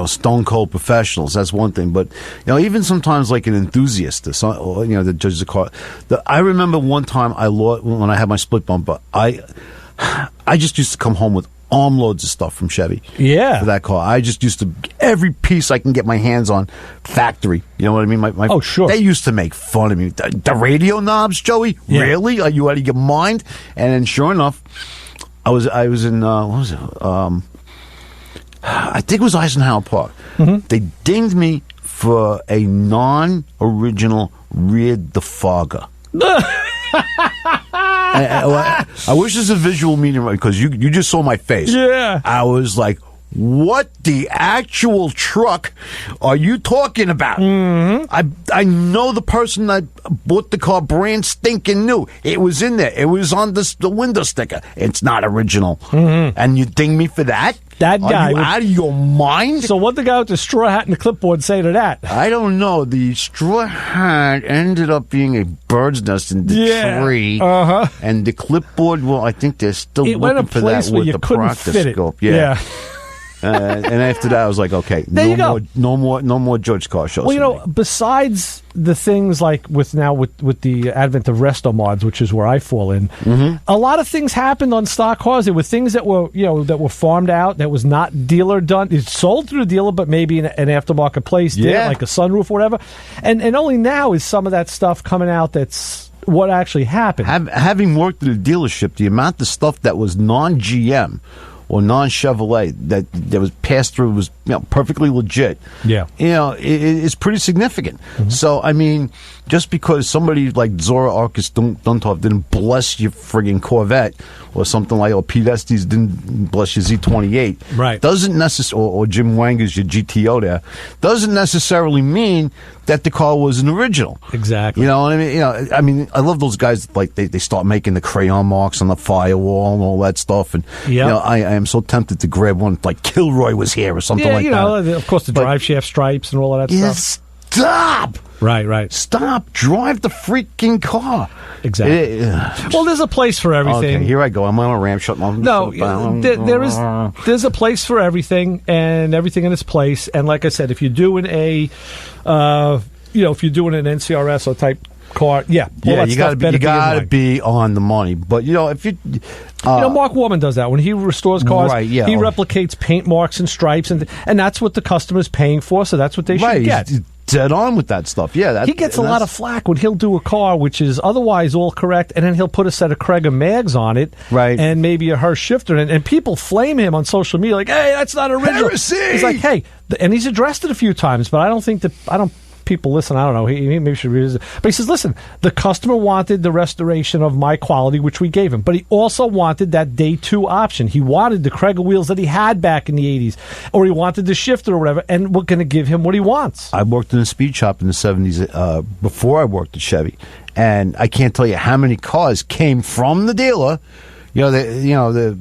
stone cold professionals, that's one thing. But even sometimes like an enthusiast or that judges the car. I remember one time when I had my split bumper, I just used to come home with armloads of stuff from Chevy. Yeah. For that car. I just used to, every piece I can get my hands on, factory. You know what I mean? Oh, sure. They used to make fun of me. The radio knobs, Joey? Yeah. Really? Are you out of your mind? And then sure enough, I was in, what was it? I think it was Eisenhower Park. Mm-hmm. They dinged me for a non-original rear defogger. I wish there's a visual meaning, because you just saw my face. Yeah. I was like, what the actual truck are you talking about? Mm-hmm. I know the person that bought the car brand stinking new. It was in there. It was on the window sticker. It's not original. Mm-hmm. And you ding me for that? That guy. Are you out of your mind? So what the guy with the straw hat and the clipboard say to that? I don't know. The straw hat ended up being a bird's nest in the tree. Uh-huh. And the clipboard, well, I think they're still it looking for that with the proctoscope. Yeah. And after that, I was like, okay, no more George car shows. Well, besides the things like with the advent of resto mods, which is where I fall in, a lot of things happened on stock cars. There were things that were farmed out, that was not dealer done. It's sold through the dealer, but maybe an aftermarket place did, like a sunroof or whatever. And only now is some of that stuff coming out that's what actually happened. Having worked at a dealership, the amount of stuff that was non-GM or non-Chevrolet that was passed through was perfectly legit. Yeah, it's pretty significant. Mm-hmm. So I mean, just because somebody like Zora Arcus Duntov didn't bless your friggin' Corvette, or something like, or Pete Estes didn't bless your Z28, right? Doesn't necessarily, or Jim Wanger's your GTO there, doesn't necessarily mean that the car was an original. Exactly. You know what I mean? I mean, I love those guys that, like, they start making the crayon marks on the firewall and all that stuff. And I am so tempted to grab one like Kilroy was here or something like that. Of course, the drive shaft stripes and all of that stuff. Stop! Right. Stop! Drive the freaking car. Exactly. Well, there's a place for everything. Okay, here I go. I'm on a ramp shut. There's a place for everything, and everything in its place. And like I said, if you're doing an NCRS or type car. Yeah, you got to be on the money. But if you, Mark Warman does that when he restores cars. Right, yeah. He replicates paint marks and stripes, and that's what the customer's paying for. So that's what they should get. He's dead on with that stuff. Yeah, he gets a lot of flack when he'll do a car which is otherwise all correct, and then he'll put a set of Craig mags on it, right, and maybe a Hirsch shifter, and people flame him on social media like, "Hey, that's not original." Heresy! He's like, "Hey," and he's addressed it a few times, but I don't think that people listen. I don't know. He maybe should revisit. But he says, listen, the customer wanted the restoration of my quality, which we gave him. But he also wanted that day 2 option. He wanted the Craig wheels that he had back in the 80s, or he wanted the shifter or whatever, and we're going to give him what he wants. I worked in a speed shop in the 70s before I worked at Chevy, and I can't tell you how many cars came from the dealer. The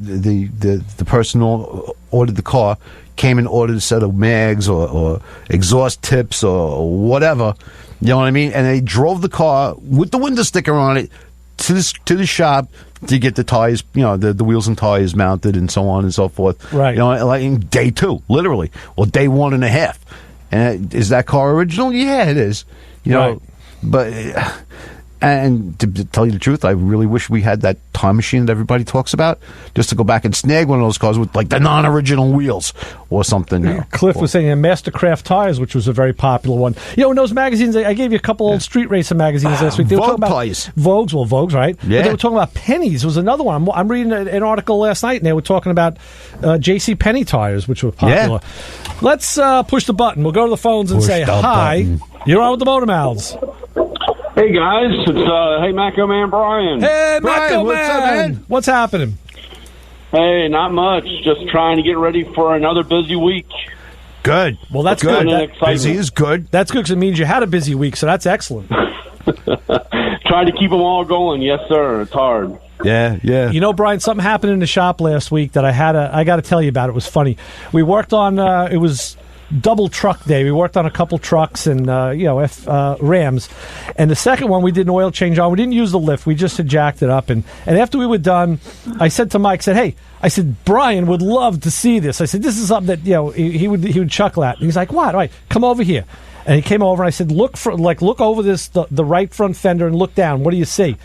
person who ordered the car came and ordered a set of mags or exhaust tips or whatever, you know what I mean? And they drove the car with the window sticker on it to the shop to get the tires, the wheels and tires mounted and so on and so forth. Right. Like in day 2, literally, or day 1.5. And is that car original? Yeah, it is. Right. But. And to tell you the truth, I really wish we had that time machine that everybody talks about, just to go back and snag one of those cars with like the non-original wheels or something. Cliff was saying Mastercraft tires, which was a very popular one. In those magazines, I gave you a couple old street racer magazines last week. They were talking about tires. Vogues, right? Yeah. But they were talking about pennies. Was another one. I'm reading an article last night, and they were talking about J.C. Penney tires, which were popular. Yeah. Let's push the button. We'll go to the phones and say hi. Button. You're on with the Motor Mouths. Hey guys, it's Matcoman Brian. Hey Brian, what's up, man? What's happening? Hey, not much. Just trying to get ready for another busy week. Good. Well, that's good. Busy is good. That's good because it means you had a busy week, so that's excellent. Trying to keep them all going. Yes, sir. It's hard. Yeah. Brian, something happened in the shop last week that I got to tell you about. It was funny. We worked on it was double truck day. We worked on a couple trucks and Rams, and the second one we did an oil change on. We didn't use the lift. We just had jacked it up, and after we were done, I said to Mike, I said, Brian would love to see this. I said, this is something that he would chuckle at. And he's like, what? All right, come over here. And he came over and I said, look over the right front fender and look down. What do you see?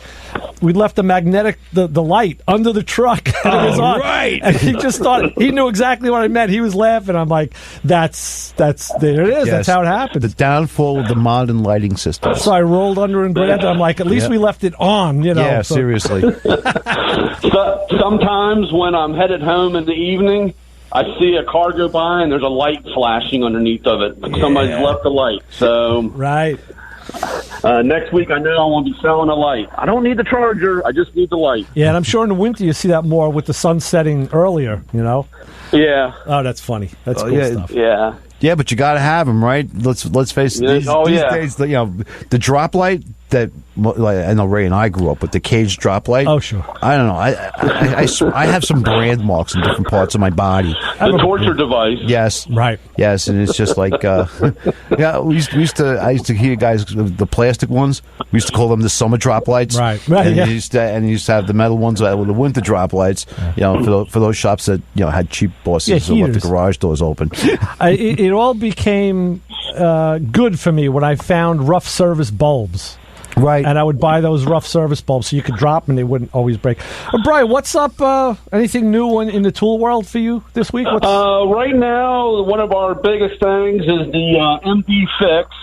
We left the magnetic the light under the truck and it was on. Right. And he just thought he knew exactly what I meant. He was laughing. I'm like, that's there it is. Yes. That's how it happened. The downfall of the modern lighting system. So I rolled under and grabbed it. I'm like, at least we left it on, Yeah, so. seriously. Sometimes when I'm headed home in the evening, I see a car go by and there's a light flashing underneath of it. Somebody's left the light. So right. Next week, I know I won't be selling a light. I don't need the charger. I just need the light. Yeah, and I'm sure in the winter you see that more with the sun setting earlier, Yeah. Oh, that's funny. That's cool stuff. Yeah. Yeah, but you got to have them, right? Let's face it. These days, the drop light that I know Ray and I grew up with, the cage drop light. Oh, sure. I don't know. I have some brand marks in different parts of my body. The torture device. Yes. Right. Yes, and it's just like, I used to hear guys, the plastic ones, we used to call them the summer drop lights. Right. And yeah. you used to have the metal ones with the winter drop lights, for those shops that, had cheap bosses who left the garage doors open. It all became good for me when I found rough service bulbs. Right. And I would buy those rough service bulbs so you could drop them and they wouldn't always break. Brian, what's up? Anything new in the tool world for you this week? Right now, one of our biggest things is the MD Fix,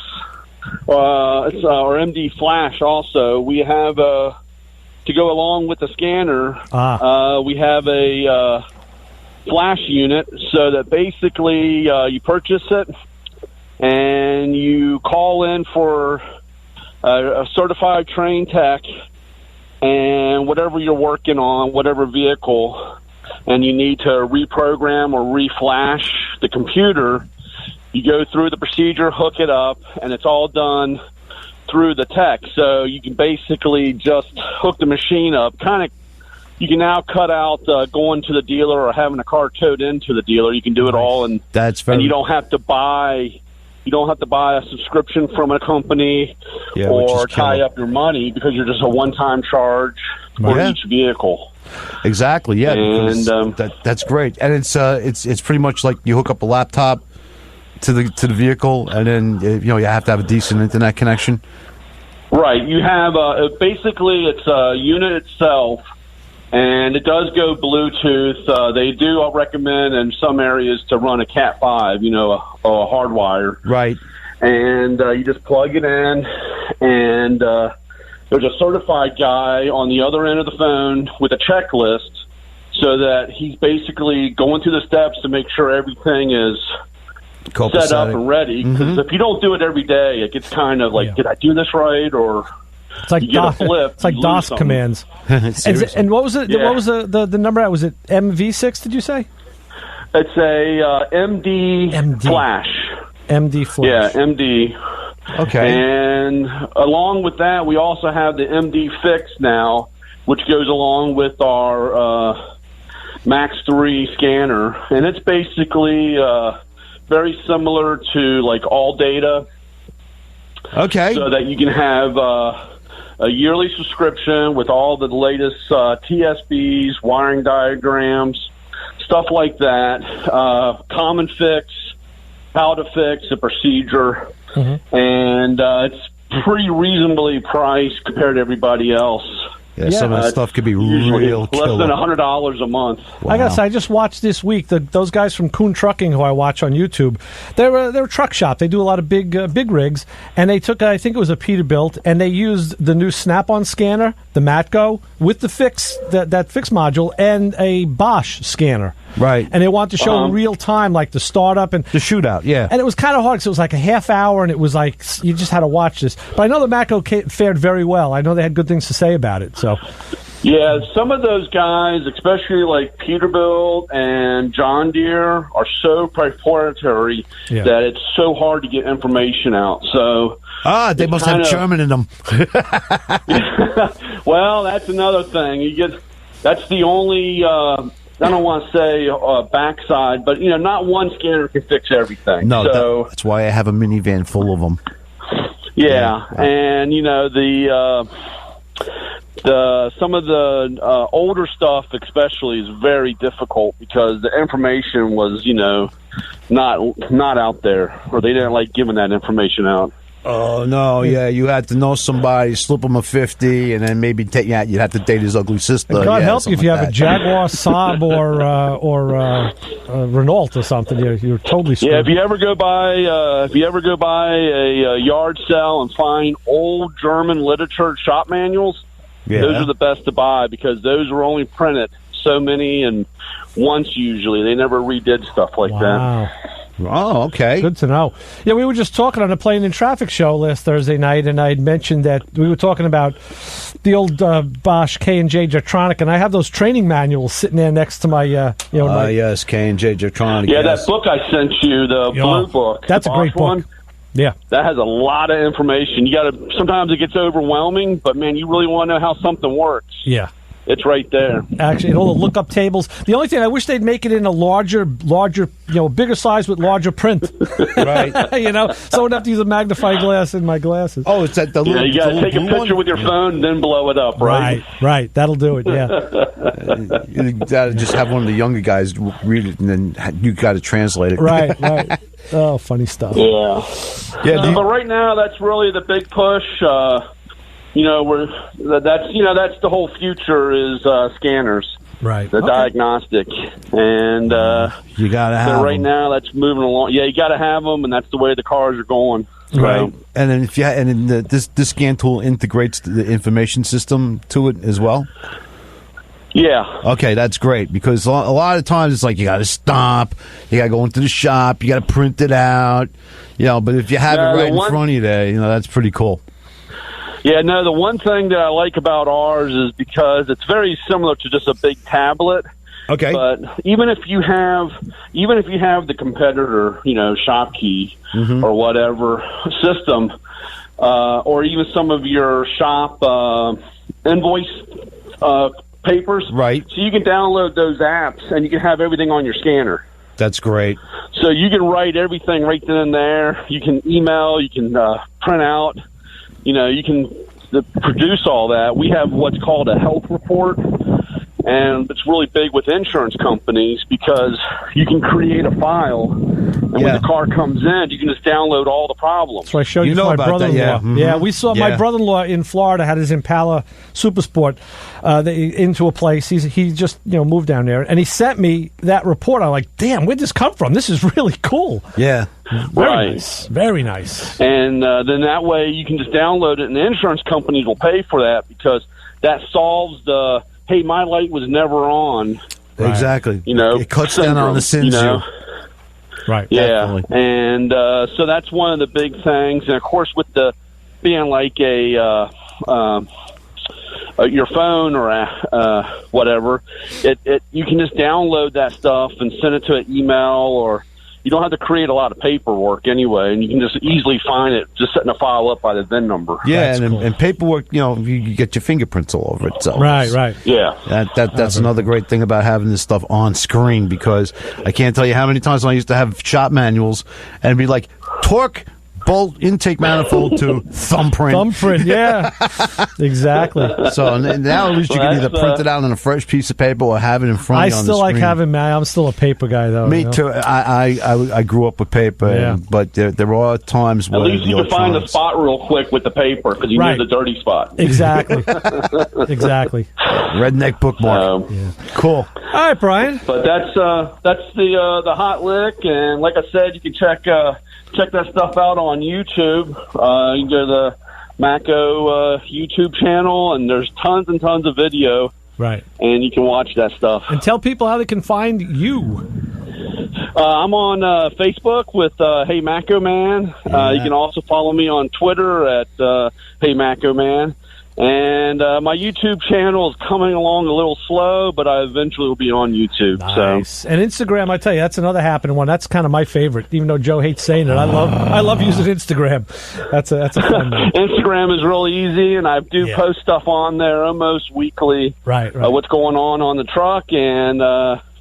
or MD Flash also. We have, to go along with the scanner, we have a flash unit so that basically you purchase it and you call in for a certified trained tech and whatever you're working on, whatever vehicle, and you need to reprogram or reflash the computer, you go through the procedure, hook it up, and it's all done through the tech. So you can basically just hook the machine up. You can now cut out going to the dealer or having a car towed into the dealer. You can do it all, and you don't have to buy. You don't have to buy a subscription from a company or tie up your money because you're just a one-time charge for each vehicle. Exactly. Yeah, and that's great. And it's pretty much like you hook up a laptop to the vehicle, and then you have to have a decent internet connection. Right. You have basically it's a unit itself, and it does go Bluetooth. They do recommend in some areas to run a Cat 5, a hardwire. Right. And you just plug it in, and there's a certified guy on the other end of the phone with a checklist, so that he's basically going through the steps to make sure everything is set up and ready. Because if you don't do it every day, it gets kind of like, did I do this right? Or it's like you get a flip. It's like DOS commands. and what was it? Yeah. What was the number? Was it MV6? Did you say? It's a MD Flash. MD Flash. Yeah, MD. Okay. And along with that, we also have the MD Fix now, which goes along with our Max 3 scanner, and it's basically very similar to like All Data. Okay. So that you can have a yearly subscription with all the latest TSBs, wiring diagrams, stuff like that. Common fix, how to fix, a procedure, and it's pretty reasonably priced compared to everybody else. Yeah, some of that stuff could be real less killer. than $100 a month. I gotta say, I just watched this week those guys from Kuhn Trucking, who I watch on YouTube. They're a truck shop. They do a lot of big rigs, and they took, I think it was a Peterbilt, and they used the new Snap-on scanner, the Matco, with the fix that fix module, and a Bosch scanner. Right. And they wanted to show in real time, like the startup and the shootout. Yeah. And it was kind of hard because it was like a half hour, and it was like you just had to watch this. But I know the Matco fared very well. I know they had good things to say about it. So. Yeah, some of those guys, especially like Peterbilt and John Deere, are so proprietary that it's so hard to get information out. So they must have German in them. Well, that's another thing. That's the only. I don't want to say backside, but not one scanner can fix everything. No, so that's why I have a minivan full of them. Yeah, and the some of the older stuff, especially, is very difficult because the information was, not out there, or they didn't like giving that information out. Oh no! Yeah, you had to know somebody, slip them a 50, and then maybe you'd have to date his ugly sister. And God help you if you have a Jaguar, Saab, or Renault or something. You're totally screwed. Yeah, if you ever go by a yard sale and find old German literature shop manuals, those are the best to buy because those were only printed so many and once usually. They never redid stuff like that. Oh, okay. Good to know. Yeah, we were just talking on a Plane and Traffic show last Thursday night, and I had mentioned that we were talking about the old Bosch K&J Jetronic, and I have those training manuals sitting there next to my, yes, K&J Jetronic. Yeah, that book I sent you, the blue book. That's a great book. One, yeah. That has a lot of information. Sometimes it gets overwhelming, but man, you really want to know how something works. Yeah. It's right there. Actually, all the lookup tables. The only thing I wish they'd make it in a larger, bigger size with larger print. Right. So I wouldn't have to use a magnifying glass in my glasses. Oh, it's that the little. Yeah, you got to take a picture with your phone and then blow it up, right? Right. That'll do it. Yeah. You got to just have one of the younger guys read it, and then you got to translate it. Right. Oh, funny stuff. Yeah. But right now, that's really the big push. That's the whole future is scanners, right? The diagnostic, and you gotta have. So right now, that's moving along. Yeah, you got to have them, and that's the way the cars are going. Right, and then this scan tool integrates the information system to it as well. Yeah. Okay, that's great because a lot of times it's like you got to stop, you got to go into the shop, you got to print it out, But if you have it right in front of you there, that's pretty cool. Yeah, no, the one thing that I like about ours is because it's very similar to just a big tablet. Okay. But even if you have the competitor, shop key or whatever system, or even some of your shop invoice papers, right? So you can download those apps and you can have everything on your scanner. That's great. So you can write everything right then and there. You can email. You can print out. You can produce all that. We have what's called a health report, And it's really big with insurance companies because you can create a file, and when the car comes in, you can just download all the problems. So I showed you my brother-in-law. Yeah, we saw my brother-in-law in Florida had his Impala Supersport into a place. He just moved down there, and he sent me that report. I'm like, damn, where'd this come from? This is really cool. Yeah. Very nice. Very nice. And then that way you can just download it, and the insurance companies will pay for that because that solves the, hey, my light was never on. Exactly. It cuts down on the sins. Right. Yeah. Definitely. And so that's one of the big things. And, of course, with the being like your phone or whatever, you can just download that stuff and send it to an email, or you don't have to create a lot of paperwork anyway, and you can just easily find it just setting a file up by the VIN number. Yeah, and paperwork, you get your fingerprints all over it. So right. Yeah. That's another great thing about having this stuff on screen, because I can't tell you how many times I used to have shop manuals and be like, torque, bolt, intake manifold to thumbprint. Thumbprint, yeah. Exactly. So now at least you can either print it out on a fresh piece of paper or have it in front of you on the screen. I still like having, man. I'm still a paper guy, though. Me too. I grew up with paper, but there are times where at least you can find the spot real quick with the paper because you know the dirty spot. Exactly. Exactly. Redneck bookmark. Cool. All right, Brian. But that's the hot lick, and like I said, you can check that stuff out on YouTube. You can go to the Maco YouTube channel, and there's tons and tons of video. Right. And you can watch that stuff. And tell people how they can find you. I'm on Facebook with Hey Matcoman. You can also follow me on Twitter at Hey Matcoman. And my YouTube channel is coming along a little slow, but I eventually will be on YouTube. Nice. So. And Instagram, I tell you, that's another happening one. That's kind of my favorite, even though Joe hates saying it. I love using Instagram. That's a fun one. Instagram is really easy, and I do post stuff on there almost weekly. Right. What's going on the truck and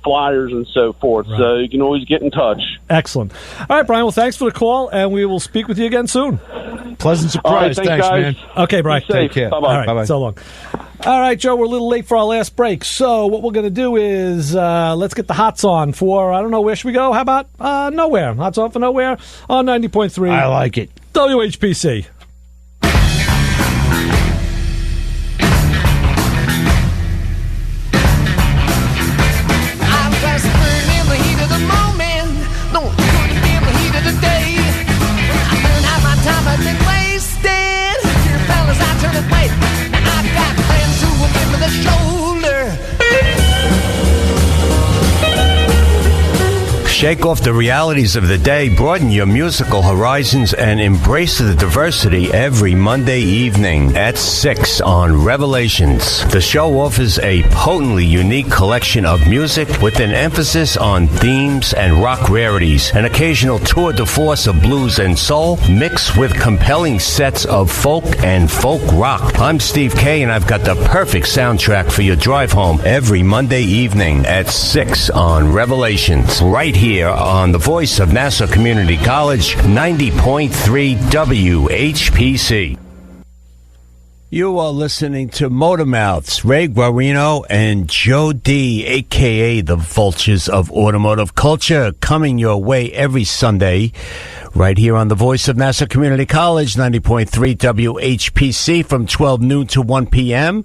flyers and so forth. Right. So you can always get in touch. Excellent. All right, Brian. Well, thanks for the call, and we will speak with you again soon. Pleasant surprise. Right, thanks, man. Okay, Brian. Take care. Bye-bye. All right, Bye-bye. So long. All right, Joe, we're a little late for our last break. So what we're going to do is let's get the hots on for, I don't know, where should we go? How about Nowhere? Hots on for Nowhere on 90.3. I like it. WHPC. Shake off the realities of the day, broaden your musical horizons, and embrace the diversity every Monday evening at 6 on Revelations. The show offers a potently unique collection of music with an emphasis on themes and rock rarities, an occasional tour de force of blues and soul, mixed with compelling sets of folk and folk rock. I'm Steve K, and I've got the perfect soundtrack for your drive home every Monday evening at 6 on Revelations, right here on the voice of Nassau Community College, 90.3 WHPC. You are listening to Motormouths, Ray Guarino and Joe D, a.k.a. the Vultures of Automotive Culture, coming your way every Sunday right here on the voice of Nassau Community College, 90.3 WHPC from 12 noon to 1 p.m.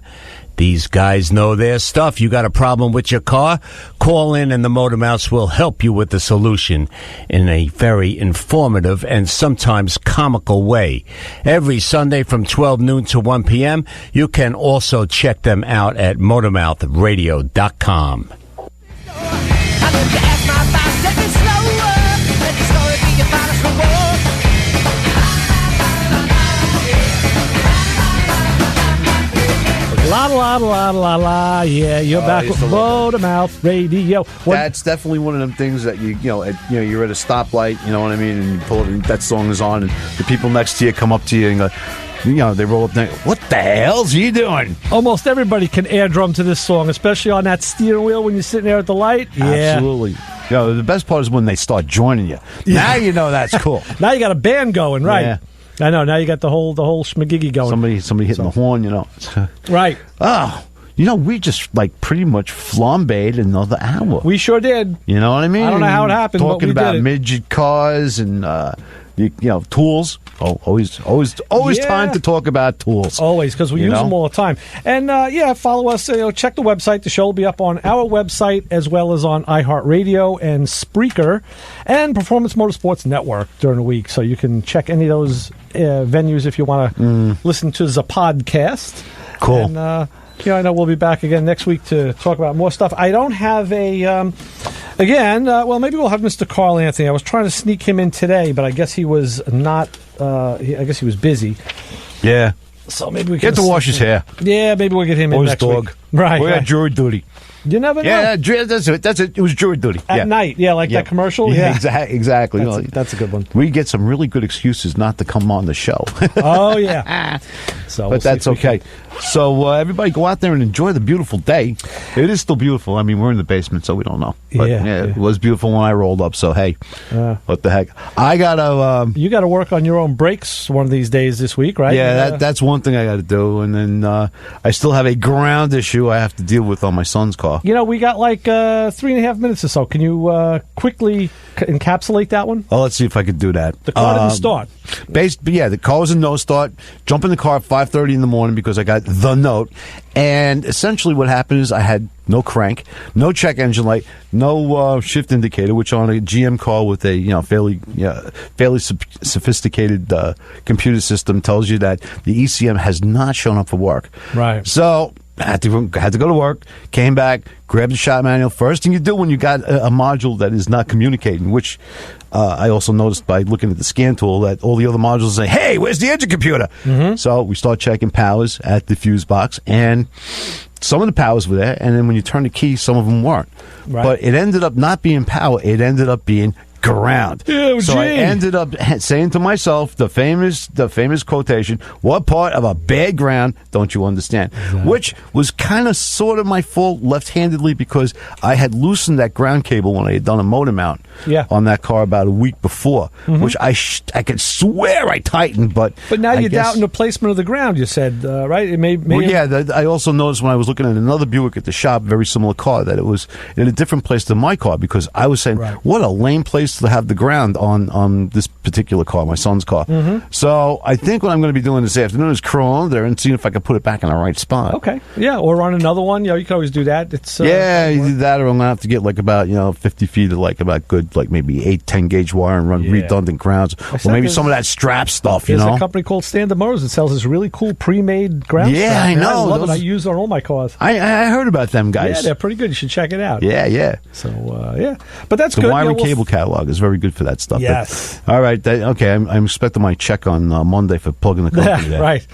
These guys know their stuff. You got a problem with your car? Call in and the Motormouths will help you with the solution in a very informative and sometimes comical way. Every Sunday from 12 noon to 1 p.m. You can also check them out at motormouthradio.com. La, yeah, you're back with Motormouth Radio. That's definitely one of them things that you're at a stoplight, you know what I mean, and you pull it, and that song is on, and the people next to you come up to you and go, they roll up there. What the hell's he doing? Almost everybody can air drum to this song, especially on that steering wheel when you're sitting there at the light. Yeah. Absolutely. The best part is when they start joining you. Yeah. Now you know that's cool. Now you got a band going, right? Yeah. I know. Now you got the whole schmagiggy going. Somebody hitting the horn, Right. Oh, we just like pretty much flambéed another hour. We sure did. You know what I mean? I don't know how it happened, but Talking we about did it. midget cars and tools. Always time to talk about tools. Always, because we use them all the time. And follow us. Check the website. The show will be up on our website as well as on iHeartRadio and Spreaker and Performance Motorsports Network during the week. So you can check any of those venues if you want to listen to the podcast. Cool. And, I know we'll be back again next week to talk about more stuff. I don't have a... maybe we'll have Mr. Carl Anthony. I was trying to sneak him in today, but I guess he was not... I guess he was busy. Yeah. So maybe we can... Get to wash his hair. Yeah, maybe we'll get him in next dog. week. Right. We got jury duty. You never know. Yeah, that's it. It was jury duty. At night, that commercial? Yeah, exactly. That's a good one. We get some really good excuses not to come on the show. Oh, yeah. But that's okay. So everybody go out there and enjoy the beautiful day. It is still beautiful. I mean, we're in the basement, so we don't know. But it was beautiful when I rolled up, so hey, what the heck. I got to... you got to work on your own brakes one of these days this week, right? Yeah, that's one thing I got to do. And then I still have a ground issue I have to deal with on my son's car. We got like 3.5 minutes or so. Can you quickly encapsulate that one? Oh, let's see if I could do that. The car didn't start. The car was a no start. Jump in the car at 5:30 in the morning because I got the note. And essentially what happened is I had no crank, no check engine light, no shift indicator, which on a GM car with a fairly sophisticated computer system tells you that the ECM has not shown up for work. Right. So I had to go to work, came back, grabbed the shop manual. First thing you do when you got a module that is not communicating, which I also noticed by looking at the scan tool that all the other modules say, hey, where's the engine computer? Mm-hmm. So we start checking powers at the fuse box, and some of the powers were there, and then when you turn the key, some of them weren't. Right. But it ended up not being power. It ended up being ground. So I ended up saying to myself the famous quotation, what part of a bad ground don't you understand? Exactly. Which was kind of sort of my fault left-handedly because I had loosened that ground cable when I had done a motor mount on that car about a week before, which I could swear I tightened, but now you're doubting the placement of the ground, you said, right? It may I also noticed when I was looking at another Buick at the shop, very similar car, that it was in a different place than my car because I was saying, what a lame place to have the ground on this particular car, my son's car. Mm-hmm. So I think what I'm going to be doing this afternoon is crawl under there and see if I can put it back in the right spot. Okay. Yeah, or on another one. You can always do that. It's you do that, or I'm going to have to get like about 50 feet of like about good like maybe 8-10 gauge wire and run redundant grounds, or maybe some of that strap stuff. There's a company called Standard Motors that sells this really cool pre-made ground. Yeah, strap. I know. I love it. I use it on all my cars. I heard about them guys. Yeah, they're pretty good. You should check it out. Yeah. So but that's the good. The wiring cable catalog is very good for that stuff. Yes. All right. Okay. I'm expecting my check on Monday for plugging the company there. Right.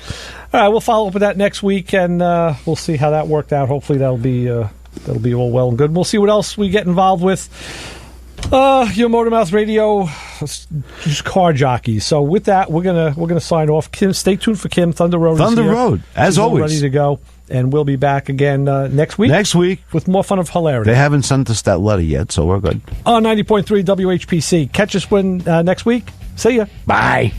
All right. We'll follow up with that next week, and we'll see how that worked out. Hopefully, that'll be all well and good. We'll see what else we get involved with. Your Motormouth Radio, just car jockeys. So with that, we're gonna sign off. Kim, stay tuned for Kim. Thunder Road. Thunder Road, as always, ready to go. And we'll be back again next week. Next week. With more fun of hilarity. They haven't sent us that letter yet, so we're good. On 90.3 WHPC. Catch us next week. See ya. Bye.